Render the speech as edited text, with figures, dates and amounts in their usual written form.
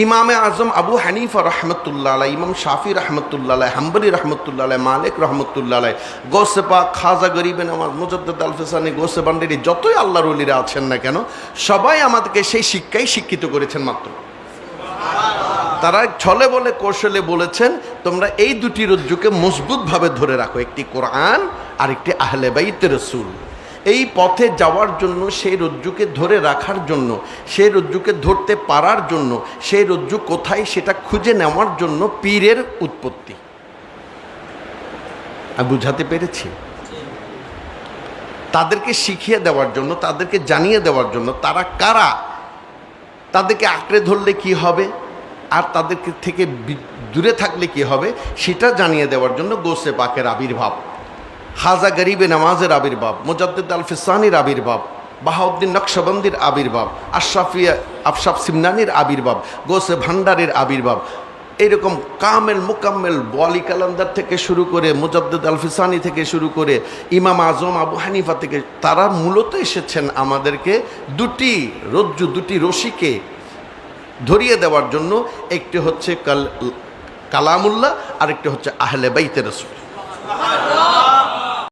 ইমামে আজম আবু হানিফা রহমতুল্লাহ আলাই, ইমাম শাফি রহমতুল্লাহ আলাই, হাম্বলি রহমতুল্লাহ আলাই, মালিক রহমতুল্লাহ আলাই, গৌসে পাক, খাজা গরিবে নওয়াজ, মুজাদ্দিদ আল ফিসানি, গৌসে বান্ডারি, যতই আল্লাহর ওলিরা আছেন না কেন, সবাই আমাদেরকে সেই শিক্ষাই শিক্ষিত করেছেন। মাত্র তারা ছলে বলে কৌশলে বলেছেন, তোমরা এই দুটি রজ্জুকে মজবুতভাবে ধরে রাখো, একটি কোরআন আর একটি আহলে বাইত রাসূল। এই পথে যাওয়ার জন্য, সেই রজ্জুকে ধরে রাখার জন্য, সেই রজ্জুকে ধরতে পারার জন্য, সেই রজ্জু কোথায় সেটা খুঁজে নেওয়ার জন্য পীরের উৎপত্তি। আমি বুঝাতে পেরেছি? তাদেরকে শিখিয়ে দেওয়ার জন্য, তাদেরকে জানিয়ে দেওয়ার জন্য তারা কারা, তাদেরকে আঁকড়ে ধরলে কি হবে আর তাদেরকে থেকে দূরে থাকলে কি হবে সেটা জানিয়ে দেওয়ার জন্য গৌসে পাকের আবির্ভাব, খাজা গরিবে নওয়াজের আবির্ভাব, মুজাদ্দিদ আল ফিসানির আবির্ভাব, বাহাউদ্দিন নকশবন্দির আবির্ভাব, আফশাফ সিমনানির আবির্ভাব, গৌসে ভান্ডারের আবির্ভাব, এইরকম কামেল মুকাম্মেল ওয়ালি কালান্দার থেকে শুরু করে, মুজাদ্দিদ আল ফিসানি থেকে শুরু করে, ইমাম আজম আবু হানিফা থেকে, তারা মূলত এসেছেন আমাদেরকে দুটি রজ্জু, দুটি রশিকে ধরিয়ে দেওয়ার জন্য। একটি হচ্ছে কালামুল্লাহ, আরেকটি হচ্ছে আহলে বাইতে রাসূল।